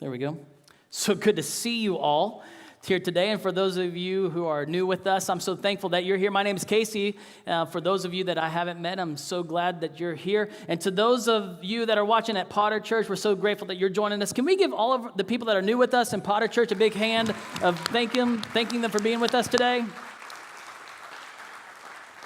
There we go. So good to see you all here today. And for those of you who are new with us, I'm so thankful that you're here. My name is Casey. For those of you that I haven't met, I'm so glad that you're here. And to those of you that are watching at Potter Church, we're so grateful that you're joining us. Can we give all of the people that are new with us in Potter Church a big hand of thanking them for being with us today?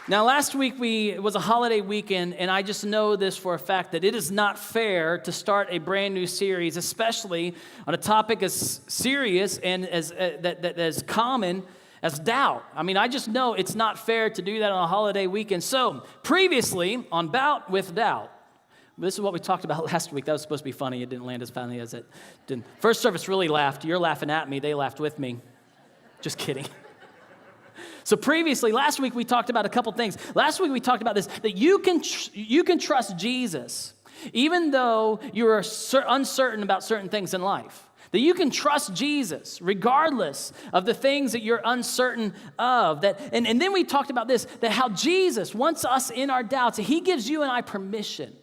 Now, last week it was a holiday weekend, and I just know this for a fact that it is not fair to start a brand new series, especially on a topic as serious and as common as doubt. I mean, I just know it's not fair to do that on a holiday weekend. So, previously on Bout with Doubt, this is what we talked about last week. That was supposed to be funny. It didn't land as funny as it didn't. First service really laughed. You're laughing at me. They laughed with me. Just kidding. So previously, last week, we talked about a couple things. Last week, we talked about this, that you can trust Jesus, even though you're uncertain about certain things in life. That you can trust Jesus, regardless of the things that you're uncertain of. And then we talked about this, that how Jesus wants us in our doubts, that he gives you and I permission.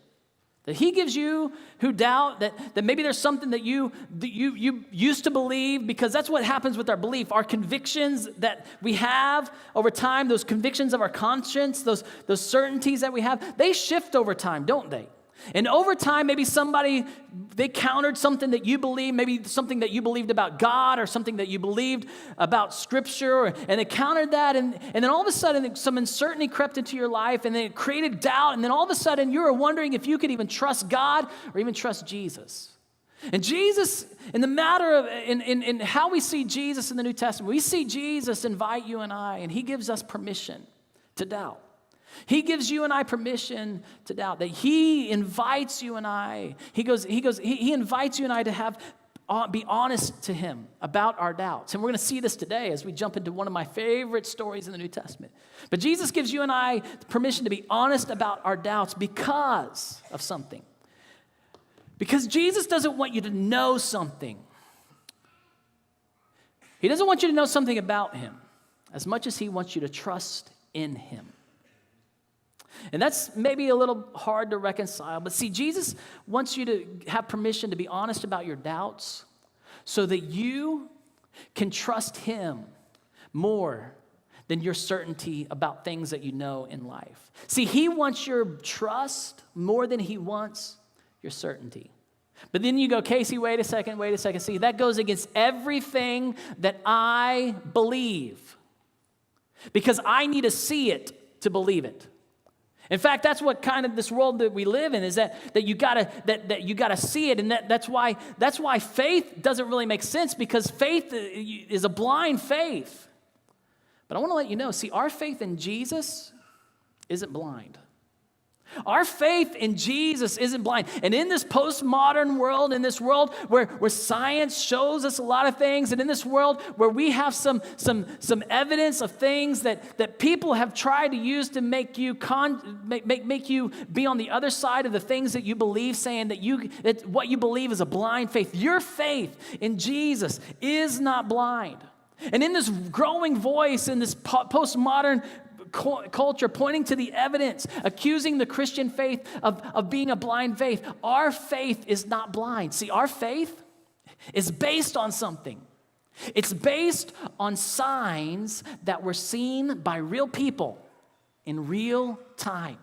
That he gives you who doubt that maybe there's something that you used to believe, because that's what happens with our belief. Our convictions that we have over time, those convictions of our conscience, those certainties that we have, they shift over time, don't they? And over time, maybe they countered something that you believe, maybe something that you believed about God or something that you believed about Scripture, and they countered that, and then all of a sudden, some uncertainty crept into your life, and then it created doubt, and then all of a sudden, you were wondering if you could even trust God or even trust Jesus. And Jesus, in the matter of, in how we see Jesus in the New Testament, we see Jesus invite you and I, and he gives us permission to doubt. He gives you and I permission to doubt, that he invites you and I. He invites you and I to be honest to him about our doubts. And we're going to see this today as we jump into one of my favorite stories in the New Testament. But Jesus gives you and I permission to be honest about our doubts because of something. Because Jesus doesn't want you to know something. He doesn't want you to know something about him as much as he wants you to trust in him. And that's maybe a little hard to reconcile. But see, Jesus wants you to have permission to be honest about your doubts so that you can trust him more than your certainty about things that you know in life. See, he wants your trust more than he wants your certainty. But then you go, Casey, wait a second. See, that goes against everything that I believe, because I need to see it to believe it. In fact, that's what kind of this world that we live in is that you gotta see it, and that's why faith doesn't really make sense, because faith is a blind faith. But I want to let you know, see, our faith in Jesus isn't blind. Our faith in Jesus isn't blind. And in this postmodern world, in this world where science shows us a lot of things, and in this world where we have some evidence of things that people have tried to use to make you be on the other side of the things that you believe, saying that what you believe is a blind faith. Your faith in Jesus is not blind. And in this growing voice, in this postmodern culture pointing to the evidence, accusing the Christian faith of being a blind faith, our faith is not blind. See, our faith is based on something. It's based on signs that were seen by real people in real time.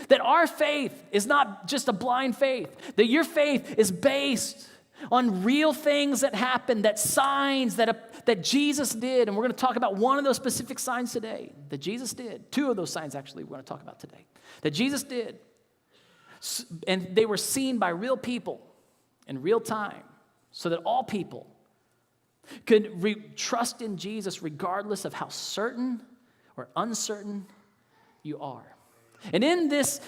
That our faith is not just a blind faith, that your faith is based on real things that happened, that signs that Jesus did. And we're going to talk about one of those specific signs today that Jesus did. Two of those signs, actually, we're going to talk about today, that Jesus did. And they were seen by real people in real time, so that all people could trust in Jesus regardless of how certain or uncertain you are. And in this,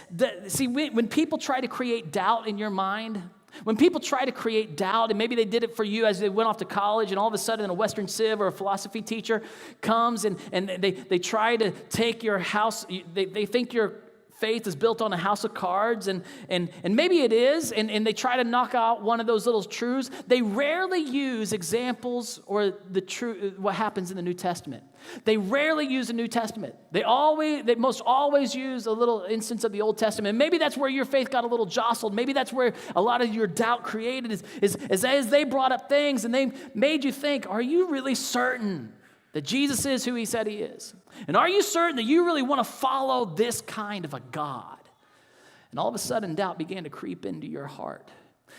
when people try to create doubt in your mind, when people try to create doubt, and maybe they did it for you as they went off to college, and all of a sudden a Western Civ or a philosophy teacher comes and they try to take your house, they think you're faith is built on a house of cards, and maybe it is, and they try to knock out one of those little truths. They rarely use examples or what happens in the New Testament. They rarely use the New Testament. They most always use a little instance of the Old Testament. And maybe that's where your faith got a little jostled. Maybe that's where a lot of your doubt created is as they brought up things and they made you think, are you really certain that Jesus is who he said he is? And are you certain that you really want to follow this kind of a God? And all of a sudden, doubt began to creep into your heart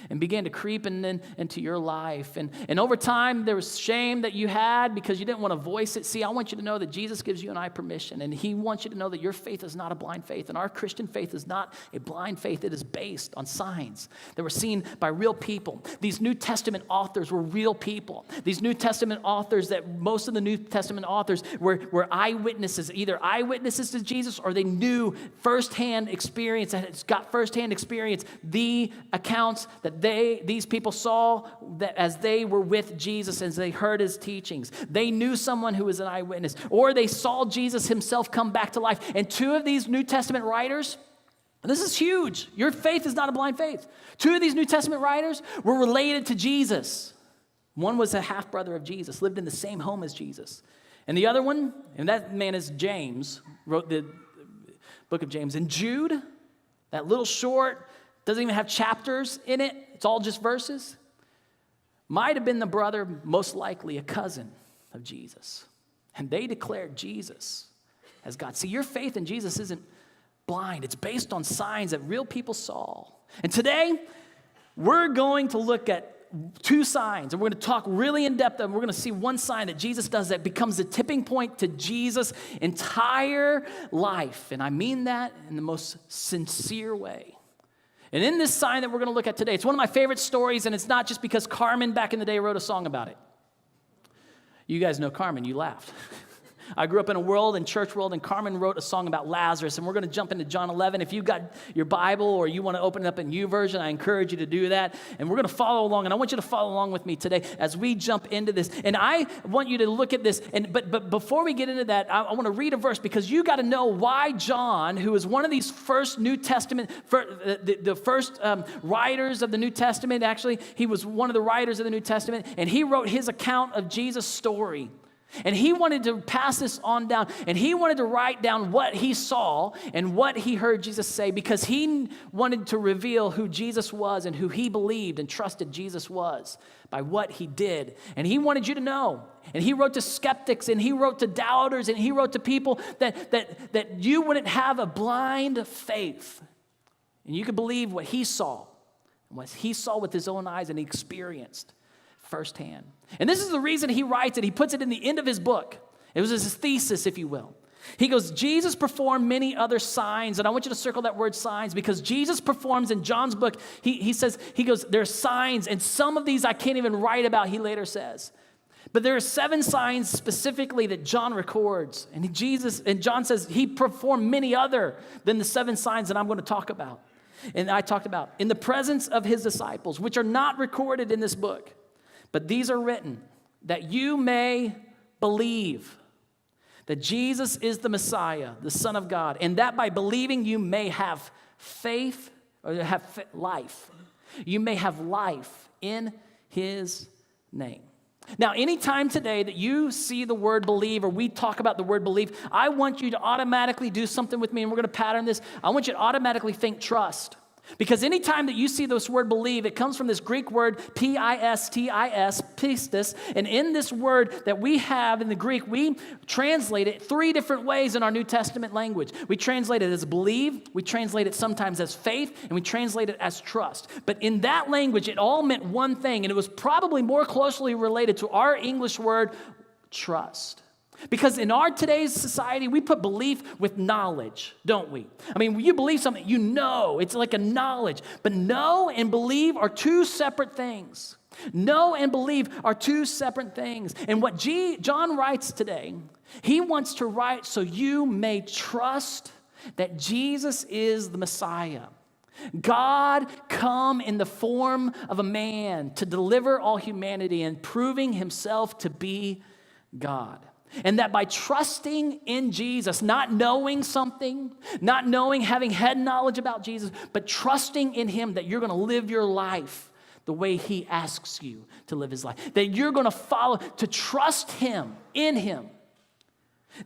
and began to creep into your life. And over time, there was shame that you had because you didn't want to voice it. See, I want you to know that Jesus gives you and I permission, and he wants you to know that your faith is not a blind faith, and our Christian faith is not a blind faith. It is based on signs that were seen by real people. These New Testament authors were real people. These New Testament authors, that most of the New Testament authors were eyewitnesses, either eyewitnesses to Jesus or they knew firsthand experience, that got firsthand experience, the accounts that these people saw that as they were with Jesus, as they heard his teachings. They knew someone who was an eyewitness, or they saw Jesus himself come back to life. And two of these New Testament writers, this is huge. Your faith is not a blind faith. Two of these New Testament writers were related to Jesus. One was a half-brother of Jesus, lived in the same home as Jesus. And the other one, and that man is James, wrote the book of James. And Jude, that little short, doesn't even have chapters in it. It's all just verses. Might have been the brother, most likely a cousin of Jesus. And they declared Jesus as God. See, your faith in Jesus isn't blind. It's based on signs that real people saw. And today, we're going to look at two signs. And we're going to talk really in depth. And we're going to see one sign that Jesus does that becomes the tipping point to Jesus' entire life. And I mean that in the most sincere way. And in this sign that we're going to look at today, it's one of my favorite stories, and it's not just because Carmen back in the day wrote a song about it. You guys know Carmen, you laughed. I grew up in a church world, and Carmen wrote a song about Lazarus, and we're going to jump into John 11. If you've got your Bible or you want to open it up in YouVersion, I encourage you to do that, and we're going to follow along, and I want you to follow along with me today as we jump into this, and I want you to look at this, but before we get into that, I want to read a verse, because you got to know why John, who is one of these first New Testament, the first writers of the New Testament, actually, he was one of the writers of the New Testament, and he wrote his account of Jesus' story. And he wanted to pass this on down, and he wanted to write down what he saw and what he heard Jesus say, because he wanted to reveal who Jesus was and who he believed and trusted Jesus was by what he did. And he wanted you to know. And he wrote to skeptics, and he wrote to doubters, and he wrote to people that you wouldn't have a blind faith. And you could believe what he saw, and what he saw with his own eyes and he experienced firsthand. And this is the reason he writes it. He puts it in the end of his book. It was his thesis, if you will. He goes, Jesus performed many other signs, and I want you to circle that word signs, because Jesus performs in John's book. He goes, there are signs, and some of these I can't even write about, he later says. But there are 7 signs specifically that John records, and John says he performed many other than the 7 signs that I'm going to talk about. And I talked about in the presence of his disciples, which are not recorded in this book. But these are written that you may believe that Jesus is the Messiah, the Son of God, and that by believing you may have faith, or have life. You may have life in his name. Now, anytime today that you see the word believe, or we talk about the word believe, I want you to automatically do something with me, and we're going to pattern this. I want you to automatically think trust. Because anytime that you see this word believe, it comes from this Greek word pistis, pistis, and in this word that we have in the Greek, we translate it 3 different ways in our New Testament language. We translate it as believe, we translate it sometimes as faith, and we translate it as trust. But in that language, it all meant one thing, and it was probably more closely related to our English word, trust. Because in our today's society, we put belief with knowledge, don't we? I mean, when you believe something, you know. It's like a knowledge. But know and believe are 2 separate things. Know and believe are 2 separate things. And what John writes today, he wants to write so you may trust that Jesus is the Messiah. God come in the form of a man to deliver all humanity and proving himself to be God. And that by trusting in Jesus, not knowing something, not knowing, having head knowledge about Jesus, but trusting in him, that you're going to live your life the way he asks you to live his life. That you're going to follow, to trust him, in him.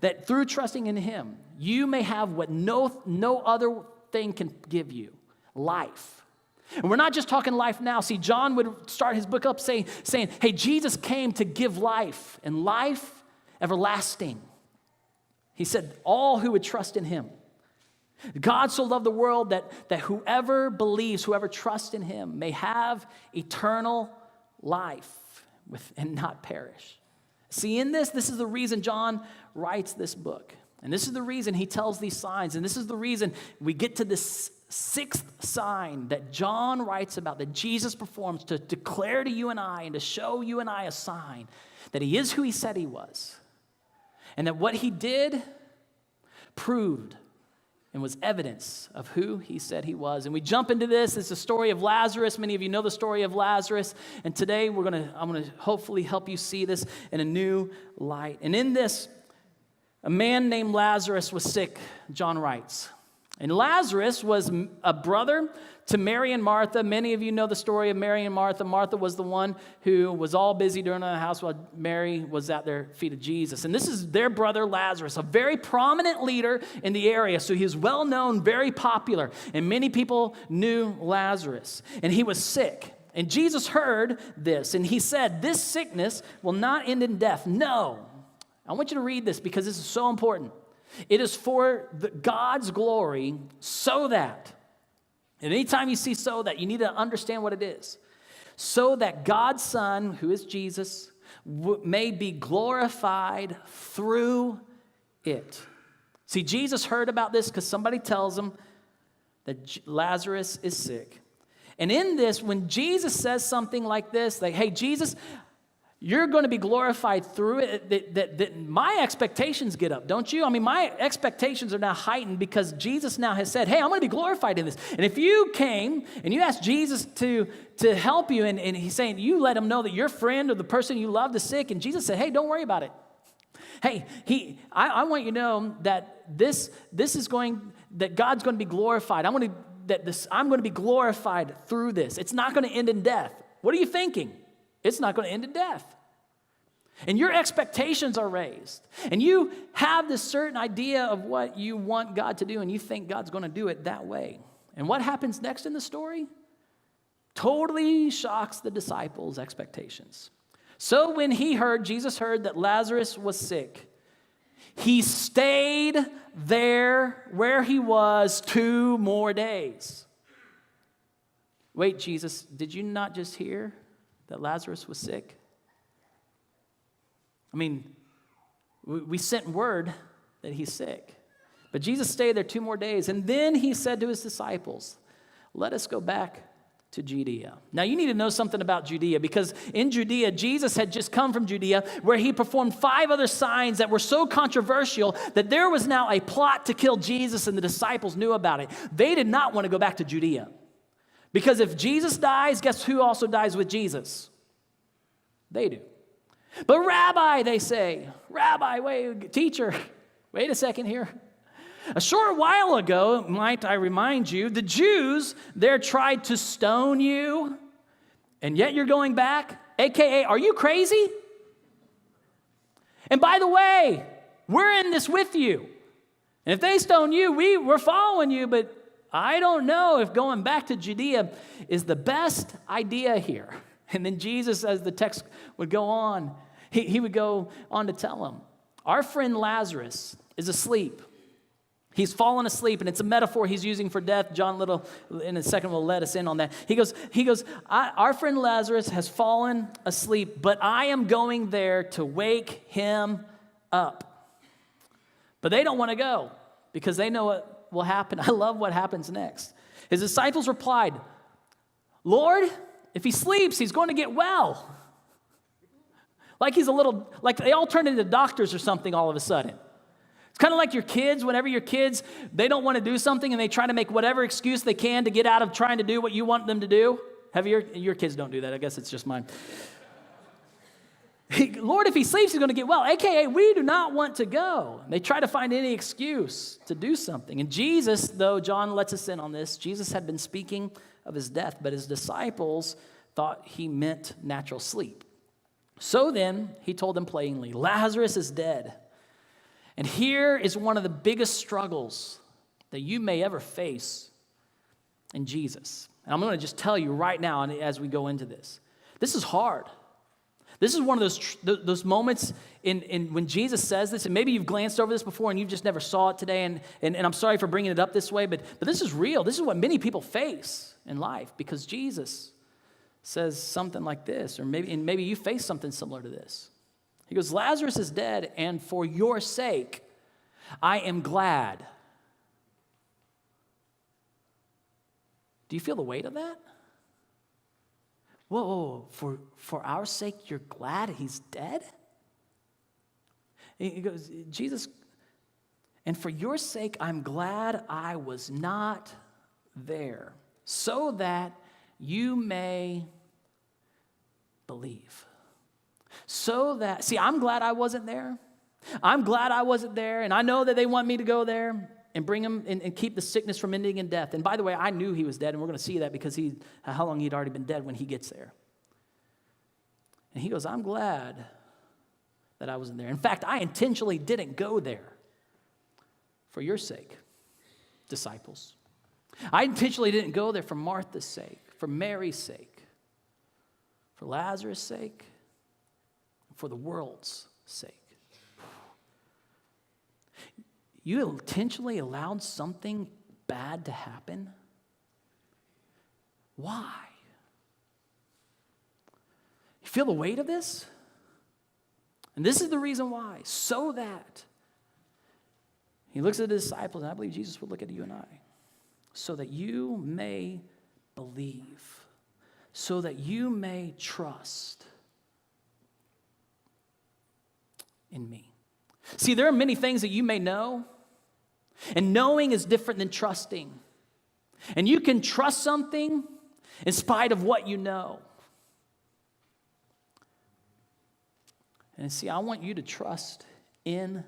That through trusting in him, you may have what no other thing can give you, life. And we're not just talking life now. See, John would start his book up saying, hey, Jesus came to give life, and life everlasting. He said, all who would trust in him. God so loved the world that whoever believes, whoever trusts in him may have eternal life and not perish. See, in this is the reason John writes this book. And this is the reason he tells these signs. And this is the reason we get to this sixth sign that John writes about, that Jesus performs to declare to you and I and to show you and I a sign that he is who he said he was. And that what he did proved and was evidence of who he said he was. And we jump into this. It's the story of Lazarus. Many of you know the story of Lazarus. And today I'm going to hopefully help you see this in a new light. And in this, a man named Lazarus was sick, John writes. And Lazarus was a brother to Mary and Martha. Many of you know the story of Mary and Martha. Martha was the one who was all busy during the house while Mary was at their feet of Jesus. And this is their brother Lazarus, a very prominent leader in the area. So he was well known, very popular. And many people knew Lazarus. And he was sick. And Jesus heard this. And he said, this sickness will not end in death. No. I want you to read this because this is so important. It is for God's glory, so that, and anytime you see so that, you need to understand what it is. So that God's Son, who is Jesus, may be glorified through it. See, Jesus heard about this because somebody tells him that Lazarus is sick. And in this, when Jesus says something like this, like, hey, Jesus, you're going to be glorified through it, that my expectations get up, don't you? I mean, my expectations are now heightened because Jesus now has said, hey, I'm going to be glorified in this. And if you came and you asked Jesus to help you, and he's saying, you let him know that your friend or the person you love is sick, and Jesus said, hey, don't worry about it. Hey, I want you to know that this is that God's going to be glorified. I'm going to be glorified through this. It's not going to end in death. What are you thinking? It's not going to end in death. And your expectations are raised. And you have this certain idea of what you want God to do, and you think God's going to do it that way. And what happens next in the story? Totally shocks the disciples' expectations. So when Jesus heard that Lazarus was sick, he stayed there where he was 2 more days. Wait, Jesus, did you not just hear that Lazarus was sick? I mean, we sent word that he's sick. But Jesus stayed there 2 more days. And then he said to his disciples, let us go back to Judea. Now, you need to know something about Judea, because in Judea, Jesus had just come from Judea, where he performed 5 other signs that were so controversial that there was now a plot to kill Jesus, and the disciples knew about it. They did not want to go back to Judea. Because if Jesus dies, guess who also dies with Jesus? They do. But Rabbi, they say, teacher, wait a second here. A short while ago, might I remind you, the Jews there tried to stone you, and yet you're going back? AKA, are you crazy? And by the way, we're in this with you. And if they stone you, we're following you, but I don't know if going back to Judea is the best idea here. And then Jesus, as the text would go on, he would go on to tell them, our friend Lazarus is asleep. He's fallen asleep, and it's a metaphor he's using for death. John Little, in a second, will let us in on that. He goes, our friend Lazarus has fallen asleep, but I am going there to wake him up. But they don't want to go because they know what will happen. I love what happens next. His disciples replied, Lord, if he sleeps, he's going to get well. Like they all turned into doctors or something all of a sudden. It's kind of like your kids. Whenever your kids, they don't want to do something and they try to make whatever excuse they can to get out of trying to do what you want them to do. Have your kids don't do that. I guess it's just mine. Lord, if he sleeps, he's going to get well, a.k.a. we do not want to go. They try to find any excuse to do something. And Jesus, though, John lets us in on this, Jesus had been speaking of his death, but his disciples thought he meant natural sleep. So then, he told them plainly, Lazarus is dead. And here is one of the biggest struggles that you may ever face in Jesus. And I'm going to just tell you right now as we go into this. This is hard. This is one of those moments in when Jesus says this, and maybe you've glanced over this before and you just never saw it today, and I'm sorry for bringing it up this way, but this is real. This is what many people face in life because Jesus says something like this, or maybe you face something similar to this. He goes, Lazarus is dead, and for your sake, I am glad. Do you feel the weight of that? Whoa, for our sake, you're glad he's dead? He goes, Jesus, and for your sake, I'm glad I was not there, so that you may believe. I'm glad I wasn't there. I'm glad I wasn't there, and I know that they want me to go there and bring him and keep the sickness from ending in death. And by the way, I knew he was dead, and we're going to see that because how long he'd already been dead when he gets there. And he goes, I'm glad that I wasn't there. In fact, I intentionally didn't go there for your sake, disciples. I intentionally didn't go there for Martha's sake, for Mary's sake, for Lazarus' sake, for the world's sake. You intentionally allowed something bad to happen? Why? You feel the weight of this? And this is the reason why. So that, he looks at the disciples, and I believe Jesus would look at you and I. So that you may believe. So that you may trust in me. See, there are many things that you may know, and knowing is different than trusting. And you can trust something in spite of what you know. And see, I want you to trust in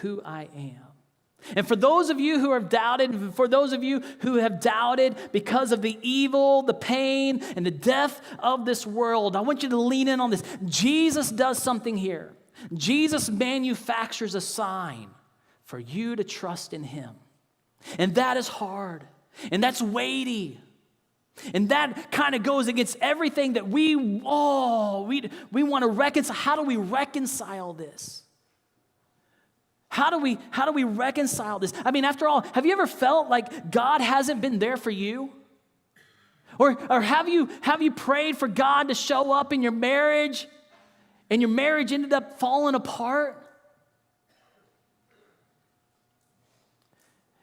who I am. And for those of you who have doubted, for those of you who have doubted because of the evil, the pain, and the death of this world, I want you to lean in on this. Jesus does something here. Jesus manufactures a sign for you to trust in him. And that is hard. And that's weighty. And that kind of goes against everything that we want to reconcile. How do we reconcile this? How do we reconcile this? I mean, after all, have you ever felt like God hasn't been there for you? Or have you prayed for God to show up in your marriage and your marriage ended up falling apart?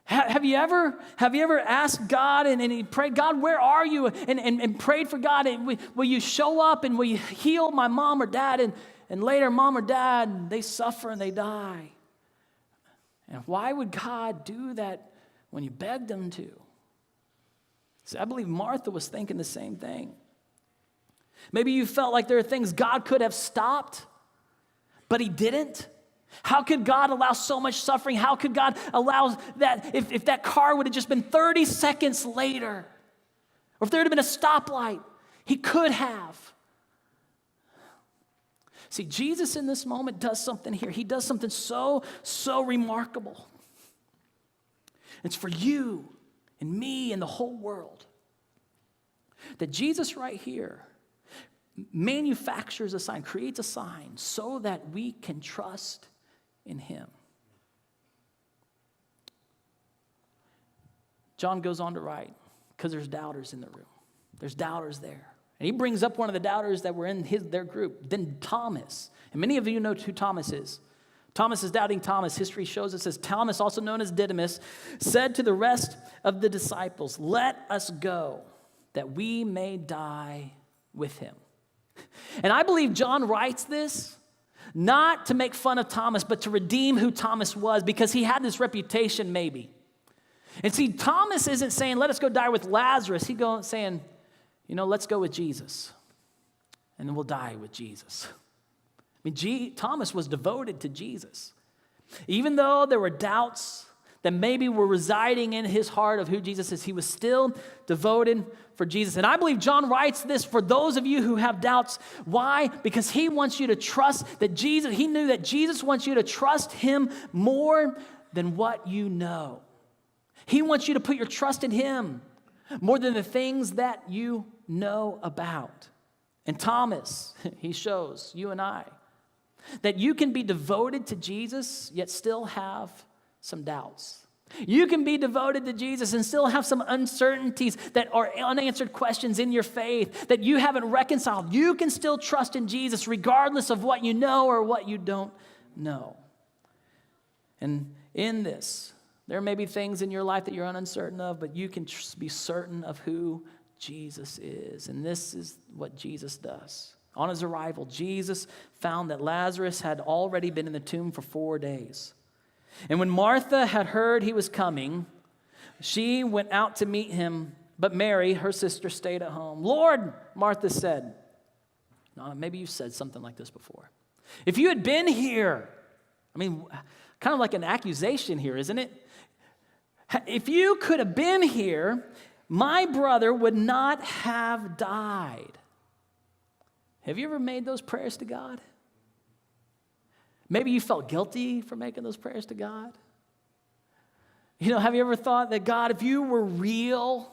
Have you ever asked God and prayed, God, where are you? And prayed for God, will you show up and will you heal my mom or dad? And later, mom or dad, they suffer and they die. And why would God do that when you begged him to? See, I believe Martha was thinking the same thing. Maybe you felt like there are things God could have stopped, but he didn't. How could God allow so much suffering? How could God allow that if that car would have just been 30 seconds later, or if there had been a stoplight, he could have. See, Jesus in this moment does something here. He does something so remarkable. It's for you and me and the whole world. That Jesus right here manufactures a sign, creates a sign so that we can trust in him. John goes on to write, because there's doubters in the room. There's doubters there. And he brings up one of the doubters that were in their group, then Thomas. And many of you know who Thomas is. Thomas is doubting Thomas. History shows it says, Thomas, also known as Didymus, said to the rest of the disciples, let us go, that we may die with him. And I believe John writes this not to make fun of Thomas, but to redeem who Thomas was, because he had this reputation maybe. And see, Thomas isn't saying, let us go die with Lazarus. He's saying, let's go with Jesus. And then we'll die with Jesus. Thomas was devoted to Jesus. Even though there were doubts that maybe were residing in his heart of who Jesus is, he was still devoted for Jesus. And I believe John writes this for those of you who have doubts. Why? Because he wants you to trust that Jesus, he knew that Jesus wants you to trust him more than what you know. He wants you to put your trust in him more than the things that you know about. And Thomas, he shows you and I that you can be devoted to Jesus yet still have some doubts. You can be devoted to Jesus and still have some uncertainties that are unanswered questions in your faith that you haven't reconciled. You can still trust in Jesus regardless of what you know or what you don't know. And in this, there may be things in your life that you're uncertain of, but you can be certain of who Jesus is. And this is what Jesus does. On his arrival, Jesus found that Lazarus had already been in the tomb for 4 days. And when Martha had heard he was coming, she went out to meet him, but Mary, her sister, stayed at home. Lord, Martha said, maybe you've said something like this before. If you had been here, kind of like an accusation here, isn't it? If you could have been here, my brother would not have died. Have you ever made those prayers to God? Maybe you felt guilty for making those prayers to God. Have you ever thought that, God, if you were real,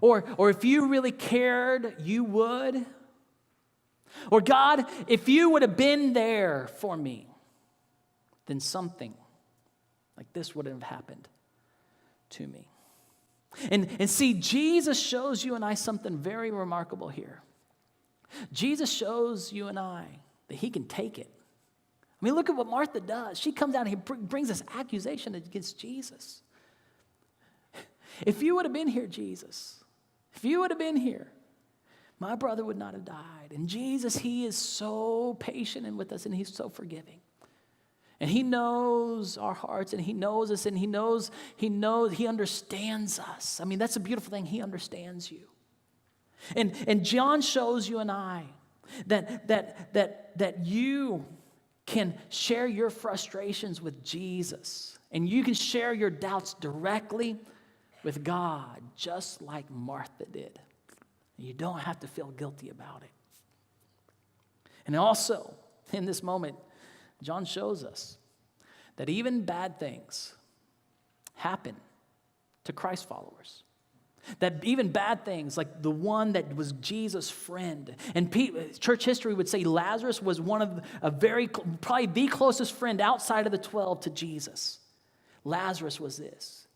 or if you really cared, you would? Or God, if you would have been there for me, then something like this wouldn't have happened to me. And see, Jesus shows you and I something very remarkable here. Jesus shows you and I that he can take it. Look at what Martha does. She comes out and he brings this accusation against Jesus. If you would have been here, Jesus, if you would have been here, my brother would not have died. And Jesus, he is so patient and with us, and he's so forgiving. And he knows our hearts, and he knows us, and he understands us. That's a beautiful thing. He understands you. And John shows you and I that you can share your frustrations with Jesus, and you can share your doubts directly with God, just like Martha did. And you don't have to feel guilty about it. And also, in this moment, John shows us that even bad things happen to Christ followers. That even bad things, like the one that was Jesus' friend. And church history would say Lazarus was one of probably the closest friend outside of the 12 to Jesus. Lazarus was this.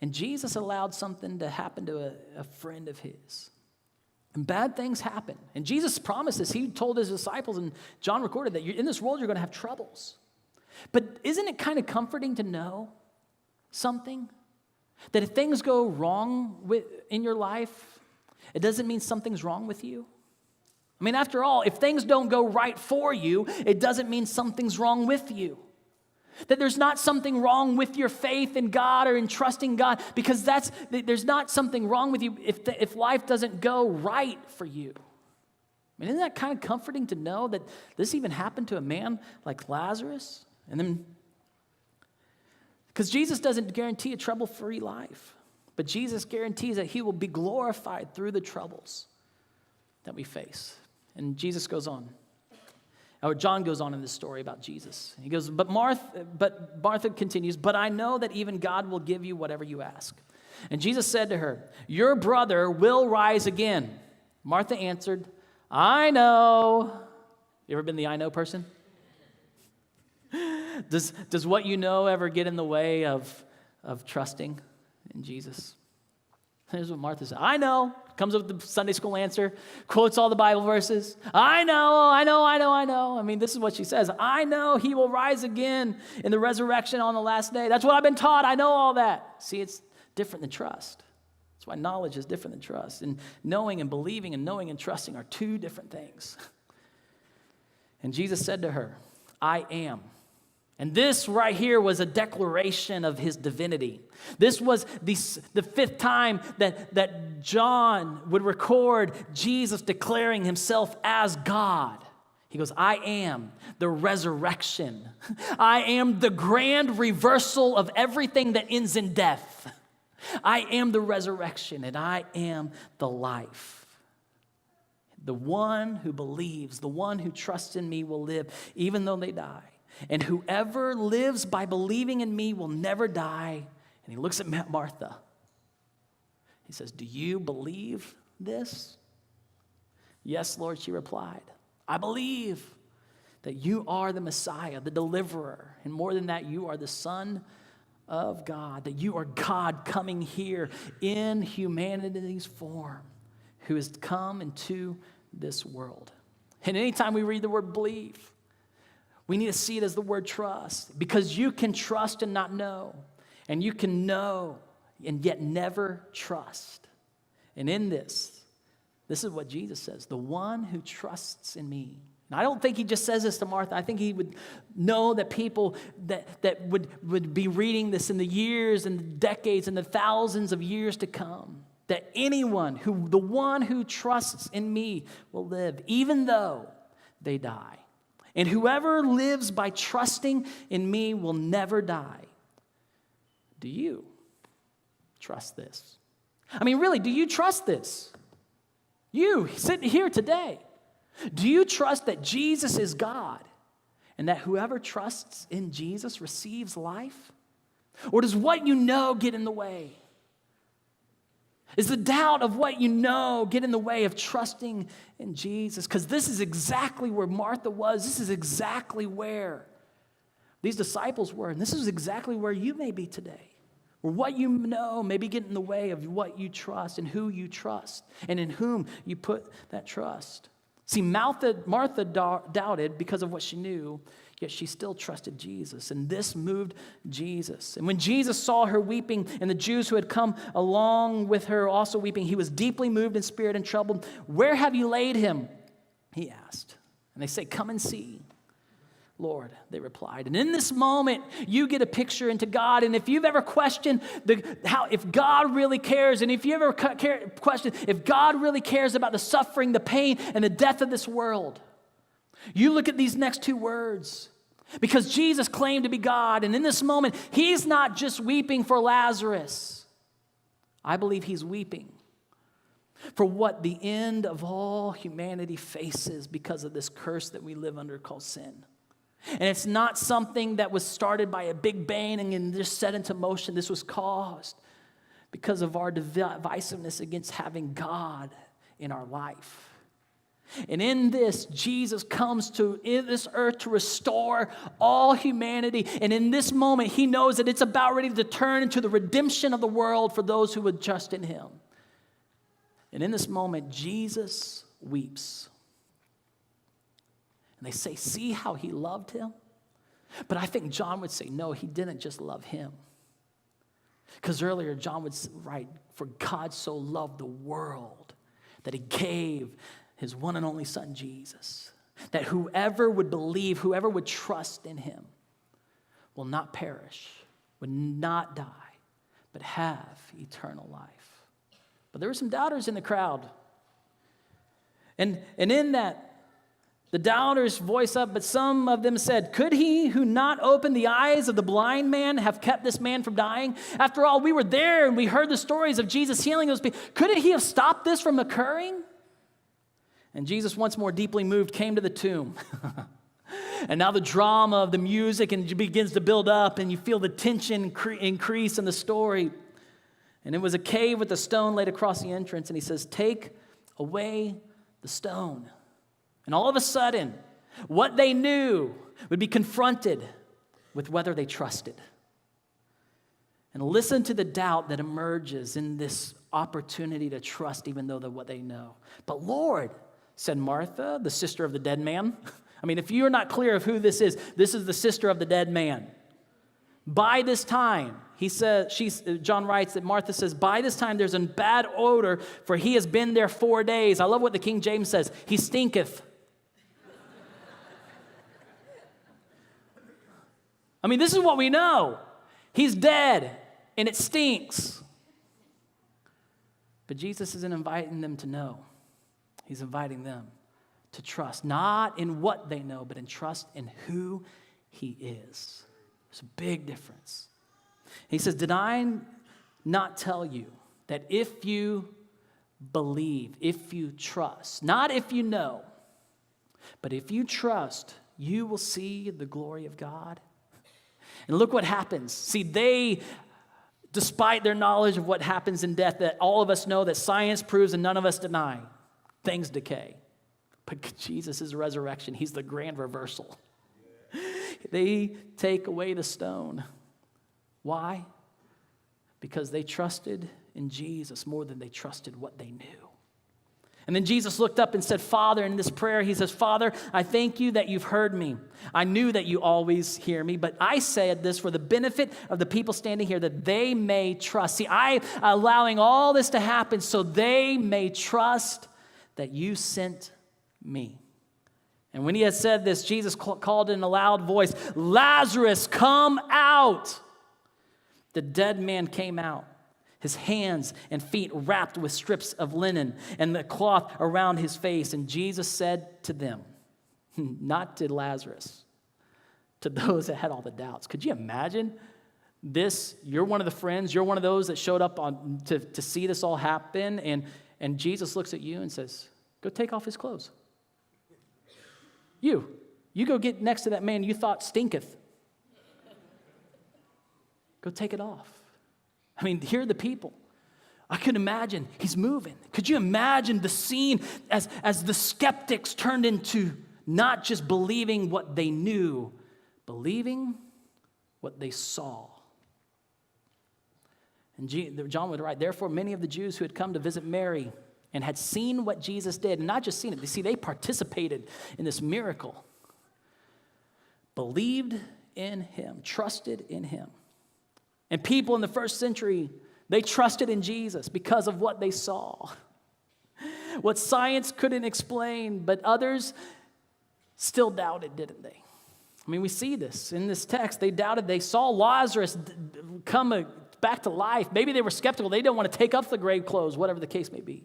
And Jesus allowed something to happen to a friend of his. And bad things happen. And Jesus promised this. He told his disciples, and John recorded that in this world you're going to have troubles. But isn't it kind of comforting to know something? That if things go wrong in your life, it doesn't mean something's wrong with you. After all, if things don't go right for you, it doesn't mean something's wrong with you. That there's not something wrong with your faith in God or in trusting God, because there's not something wrong with you if life doesn't go right for you. Isn't that kind of comforting to know that this even happened to a man like Lazarus? And then, because Jesus doesn't guarantee a trouble-free life, but Jesus guarantees that he will be glorified through the troubles that we face. And Jesus goes on. Or John goes on in this story about Jesus. He goes, but Martha continues, but I know that even God will give you whatever you ask. And Jesus said to her, your brother will rise again. Martha answered, I know. You ever been the I know person? Does what you know ever get in the way of trusting in Jesus? Here's what Martha said. I know. Comes up with the Sunday school answer. Quotes all the Bible verses. I know. This is what she says. I know he will rise again in the resurrection on the last day. That's what I've been taught. I know all that. See, it's different than trust. That's why knowledge is different than trust. And knowing and believing and knowing and trusting are two different things. And Jesus said to her, I am. And this right here was a declaration of his divinity. This was the fifth time that John would record Jesus declaring himself as God. He goes, I am the resurrection. I am the grand reversal of everything that ends in death. I am the resurrection, and I am the life. The one who believes, the one who trusts in me will live even though they die. And whoever lives by believing in me will never die. And he looks at Martha. He says, do you believe this? Yes, Lord, she replied. I believe that you are the Messiah, the deliverer. And more than that, you are the Son of God, that you are God coming here in humanity's form, who has come into this world. And anytime we read the word believe, we need to see it as the word trust, because you can trust and not know, and you can know and yet never trust. And in this is what Jesus says, the one who trusts in me. And I don't think he just says this to Martha. I think he would know that people that would be reading this in the years and the decades and the thousands of years to come, that the one who trusts in me will live, even though they die. And whoever lives by trusting in me will never die. Do you trust this? I mean, really, do you trust this? You sitting here today, do you trust that Jesus is God and that whoever trusts in Jesus receives life? Or does what you know get in the way? Is the doubt of what you know get in the way of trusting in Jesus? Because this is exactly where Martha was. This is exactly where these disciples were. And this is exactly where you may be today. Where what you know may be getting in the way of what you trust and who you trust and in whom you put that trust. See, Martha doubted because of what she knew, yet she still trusted Jesus, and this moved Jesus. And when Jesus saw her weeping, and the Jews who had come along with her also weeping, he was deeply moved in spirit and troubled. Where have you laid him? He asked. And they say, come and see, Lord, they replied. And in this moment, you get a picture into God. And if you've ever questioned if God really cares, and if you ever questioned if God really cares about the suffering, the pain, and the death of this world, you look at these next two words. Because Jesus claimed to be God, and in this moment, he's not just weeping for Lazarus. I believe he's weeping for what the end of all humanity faces because of this curse that we live under called sin. And it's not something that was started by a big bang and just set into motion. This was caused because of our divisiveness against having God in our life. And in this, Jesus comes to this earth to restore all humanity. And in this moment, he knows that it's about ready to turn into the redemption of the world for those who would trust in him. And in this moment, Jesus weeps. And they say, see how he loved him? But I think John would say, no, he didn't just love him. Because earlier, John would write, for God so loved the world that he gave his one and only son, Jesus, that whoever would believe, whoever would trust in him will not perish, would not die, but have eternal life. But there were some doubters in the crowd. And in that, the doubters voice up, but some of them said, could he who not opened the eyes of the blind man have kept this man from dying? After all, we were there and we heard the stories of Jesus healing those people. Couldn't he have stopped this from occurring? And Jesus, once more deeply moved, came to the tomb. And now the drama of the music begins to build up, and you feel the tension increase in the story. And it was a cave with a stone laid across the entrance, and he says, take away the stone. And all of a sudden, what they knew would be confronted with whether they trusted. And listen to the doubt that emerges in this opportunity to trust even though what they know. But Lord, said Martha, the sister of the dead man. I mean, if you're not clear of who this is the sister of the dead man. By this time, John writes that Martha says, by this time there's a bad odor, for he has been there 4 days. I love what the King James says. He stinketh. I mean, this is what we know. He's dead, and it stinks. But Jesus isn't inviting them to know. He's inviting them to trust, not in what they know, but in trust in who he is. There's a big difference. He says, did I not tell you that if you believe, if you trust, not if you know, but if you trust, you will see the glory of God? And look what happens. See, they, despite their knowledge of what happens in death, that all of us know, that science proves and none of us deny, things decay. But Jesus' resurrection, he's the grand reversal. They take away the stone. Why? Because they trusted in Jesus more than they trusted what they knew. And then Jesus looked up and said, Father, in this prayer, he says, Father, I thank you that you've heard me. I knew that you always hear me, but I said this for the benefit of the people standing here, that they may trust. See, I'm allowing all this to happen so they may trust that you sent me. And when he had said this, Jesus called in a loud voice, Lazarus, come out. The dead man came out, his hands and feet wrapped with strips of linen and the cloth around his face. And Jesus said to them, not to Lazarus, to those that had all the doubts. Could you imagine this? You're one of the friends. You're one of those that showed up to see this all happen. And Jesus looks at you and says, go take off his clothes. You go get next to that man you thought stinketh. Go take it off. I mean, here are the people. I could imagine he's moving. Could you imagine the scene as the skeptics turned into not just believing what they knew, believing what they saw? And John would write, therefore, many of the Jews who had come to visit Mary and had seen what Jesus did, and not just seen it, they participated in this miracle, believed in him, trusted in him. And people in the first century, they trusted in Jesus because of what they saw. What science couldn't explain, but others still doubted, didn't they? I mean, we see this in this text. They doubted. They saw Lazarus come back to life. Maybe they were skeptical. They didn't want to take up the grave clothes, whatever the case may be.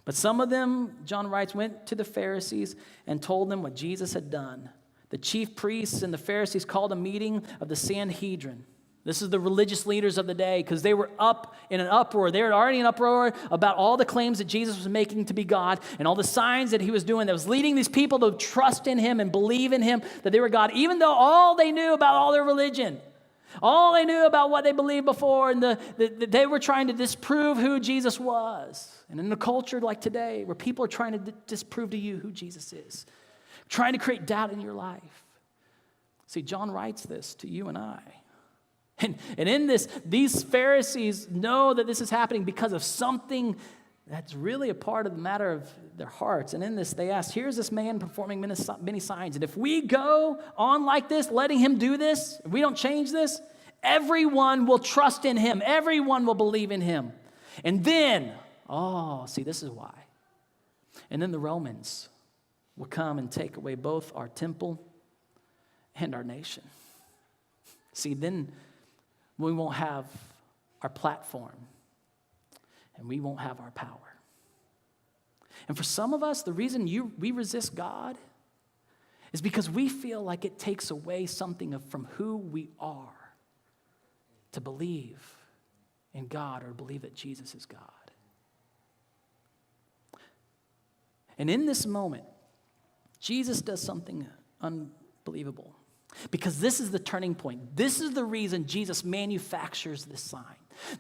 But some of them, John writes, went to the Pharisees and told them what Jesus had done. The chief priests and the Pharisees called a meeting of the Sanhedrin. This is the religious leaders of the day, because they were up in an uproar. They were already in uproar about all the claims that Jesus was making to be God and all the signs that he was doing that was leading these people to trust in him and believe in him that they were God, even though all they knew about all their religion, all they knew about what they believed before, and they were trying to disprove who Jesus was. And in a culture like today, where people are trying to disprove to you who Jesus is, trying to create doubt in your life. See, John writes this to you and I. And in this, these Pharisees know that this is happening because of something that's really a part of the matter of their hearts. And in this, they ask, here's this man performing many signs. And if we go on like this, letting him do this, if we don't change this, everyone will trust in him. Everyone will believe in him. And then, see, this is why. And then the Romans will come and take away both our temple and our nation. See, then we won't have our platform and we won't have our power. And for some of us, the reason we resist God is because we feel like it takes away something from who we are to believe in God or believe that Jesus is God. And in this moment, Jesus does something unbelievable. Because this is the turning point. This is the reason Jesus manufactures this sign.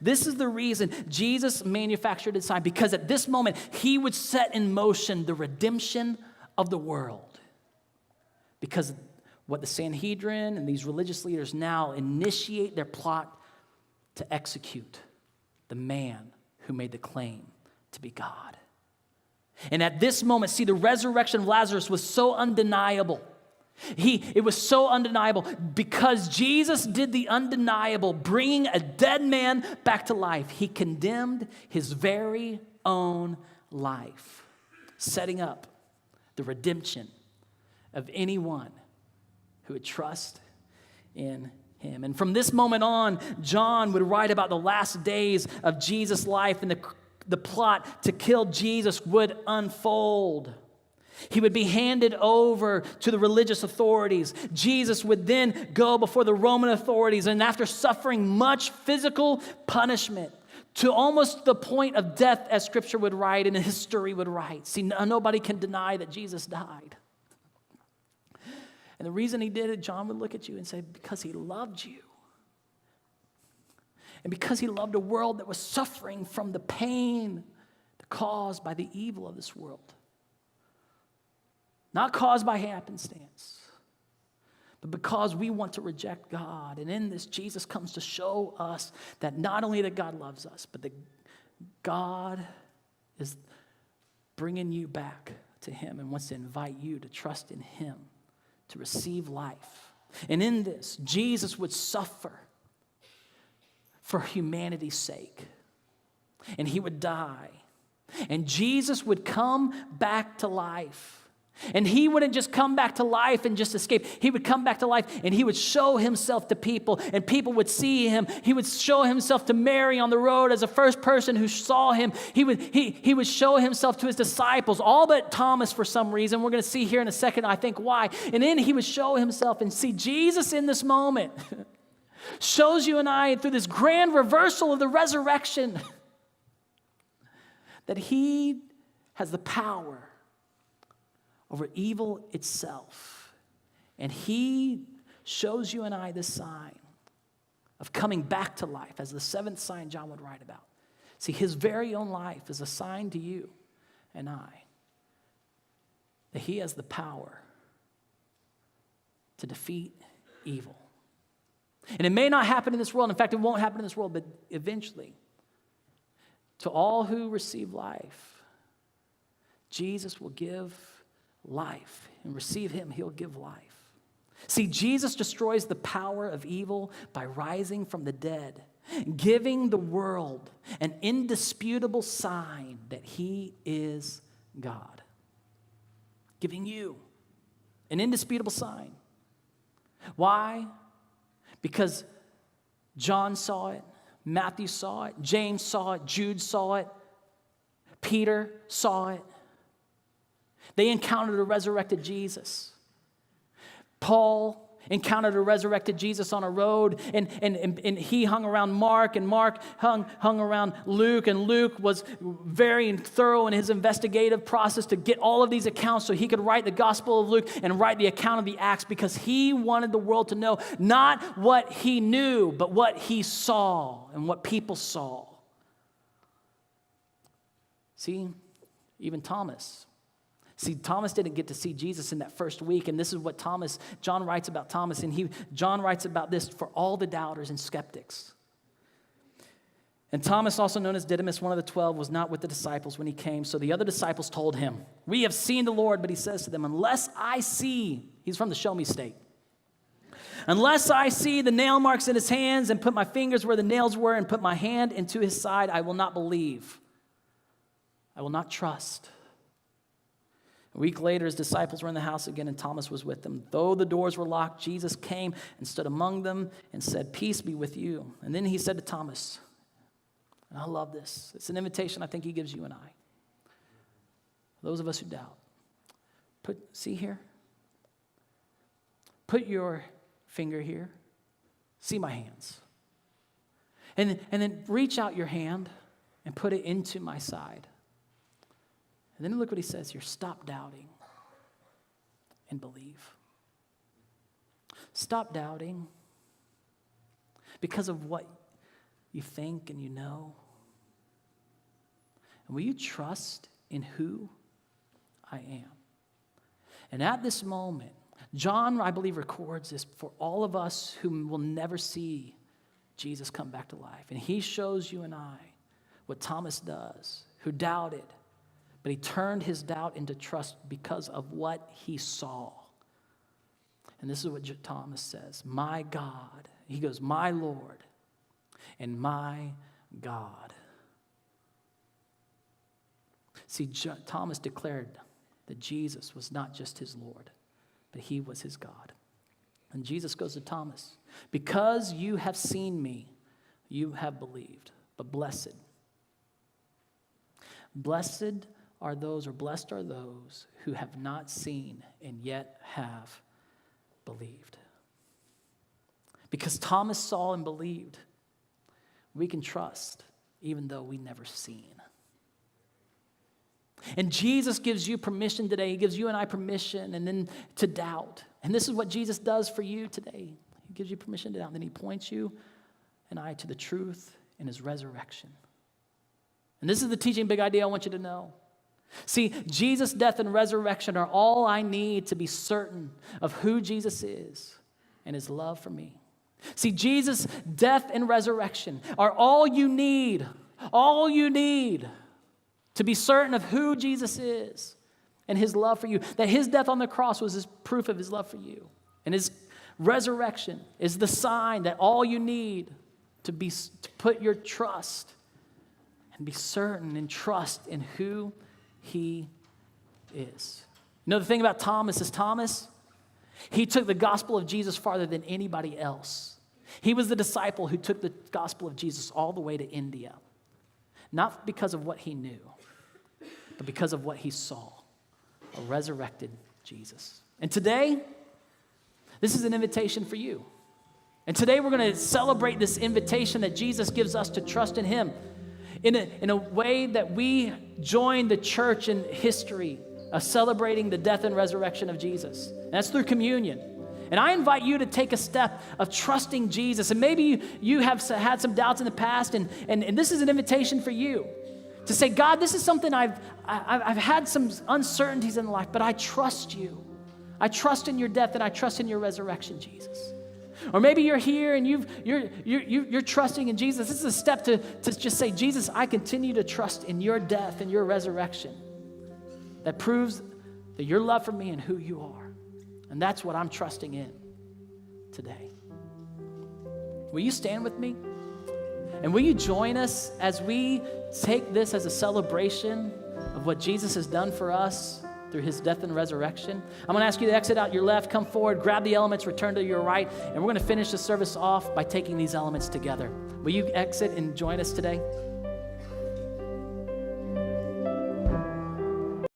This is the reason Jesus manufactured this sign. Because at this moment, he would set in motion the redemption of the world. Because what the Sanhedrin and these religious leaders now initiate their plot to execute the man who made the claim to be God. And at this moment, see, the resurrection of Lazarus was so undeniable. It was so undeniable because Jesus did the undeniable, bringing a dead man back to life. He condemned his very own life, setting up the redemption of anyone who would trust in him. And from this moment on, John would write about the last days of Jesus' life, and the plot to kill Jesus would unfold. He would be handed over to the religious authorities. Jesus would then go before the Roman authorities, and after suffering much physical punishment, to almost the point of death, as Scripture would write and history would write. See, nobody can deny that Jesus died. And the reason he did it, John would look at you and say, because he loved you. And because he loved a world that was suffering from the pain caused by the evil of this world. Not caused by happenstance, but because we want to reject God. And in this, Jesus comes to show us that not only that God loves us, but that God is bringing you back to him and wants to invite you to trust in him, to receive life. And in this, Jesus would suffer for humanity's sake. And he would die. And Jesus would come back to life. And he wouldn't just come back to life and just escape. He would come back to life and he would show himself to people, and people would see him. He would show himself to Mary on the road as the first person who saw him. He would show himself to his disciples, all but Thomas for some reason. We're going to see here in a second, I think, why. And then he would show himself, and see, Jesus in this moment shows you and I through this grand reversal of the resurrection that he has the power over evil itself. And he shows you and I this sign of coming back to life as the seventh sign John would write about. See, his very own life is a sign to you and I that he has the power to defeat evil. And it may not happen in this world. In fact, it won't happen in this world, but eventually, to all who receive life, Jesus will give life. And receive him, he'll give life. See, Jesus destroys the power of evil by rising from the dead, giving the world an indisputable sign that he is God. Giving you an indisputable sign. Why? Because John saw it, Matthew saw it, James saw it, Jude saw it, Peter saw it. They encountered a resurrected Jesus. Paul encountered a resurrected Jesus on a road, and he hung around Mark, and Mark hung around Luke, and Luke was very thorough in his investigative process to get all of these accounts so he could write the Gospel of Luke and write the account of the Acts, because he wanted the world to know not what he knew, but what he saw and what people saw. See, even Thomas. See, Thomas didn't get to see Jesus in that first week, and this is what John writes about Thomas, and John writes about this for all the doubters and skeptics. And Thomas, also known as Didymus, one of the 12, was not with the disciples when he came, so the other disciples told him, "We have seen the Lord," but he says to them, "Unless I see," he's from the show me state, "unless I see the nail marks in his hands and put my fingers where the nails were and put my hand into his side, I will not believe. I will not trust." A week later, his disciples were in the house again, and Thomas was with them. Though the doors were locked, Jesus came and stood among them and said, "Peace be with you." And then he said to Thomas, and I love this. It's an invitation I think he gives you and I. Those of us who doubt. See here? Put your finger here. See my hands. And then reach out your hand and put it into my side. And then look what he says here. Stop doubting and believe. Stop doubting because of what you think and you know. And will you trust in who I am? And at this moment, John, I believe, records this for all of us who will never see Jesus come back to life. And he shows you and I what Thomas does, who doubted. But he turned his doubt into trust because of what he saw. And this is what Thomas says, "My God." He goes, "My Lord and my God." See, Thomas declared that Jesus was not just his Lord, but he was his God. And Jesus goes to Thomas, because you have seen me, you have believed. But blessed are those who have not seen and yet have believed. Because Thomas saw and believed, we can trust even though we never seen. And Jesus gives you permission today. He gives you and I permission and then to doubt. And this is what Jesus does for you today. He gives you permission to doubt. Then he points you and I to the truth in his resurrection. And this is the teaching big idea I want you to know. See, Jesus' death and resurrection are all I need to be certain of who Jesus is and his love for me. See, Jesus' death and resurrection are all you need to be certain of who Jesus is and his love for you. That his death on the cross was his proof of his love for you. And his resurrection is the sign that all you need to put your trust and be certain and trust in who he is. You know the thing about Thomas is he took the gospel of Jesus farther than anybody else. He was the disciple who took the gospel of Jesus all the way to India. Not because of what he knew, but because of what he saw, a resurrected Jesus. And today, this is an invitation for you. And today we're going to celebrate this invitation that Jesus gives us to trust in him in a way that we join the church in history of celebrating the death and resurrection of Jesus. And that's through communion. And I invite you to take a step of trusting Jesus. And maybe you have had some doubts in the past, and this is an invitation for you to say, God, this is something I've had some uncertainties in life, but I trust you. I trust in your death and I trust in your resurrection, Jesus. Or maybe you're here and you're trusting in Jesus. This is a step to just say, Jesus, I continue to trust in your death and your resurrection. That proves that your love for me and who you are. And that's what I'm trusting in today. Will you stand with me? And will you join us as we take this as a celebration of what Jesus has done for us through his death and resurrection? I'm going to ask you to exit out your left, come forward, grab the elements, return to your right, and we're going to finish the service off by taking these elements together. Will you exit and join us today?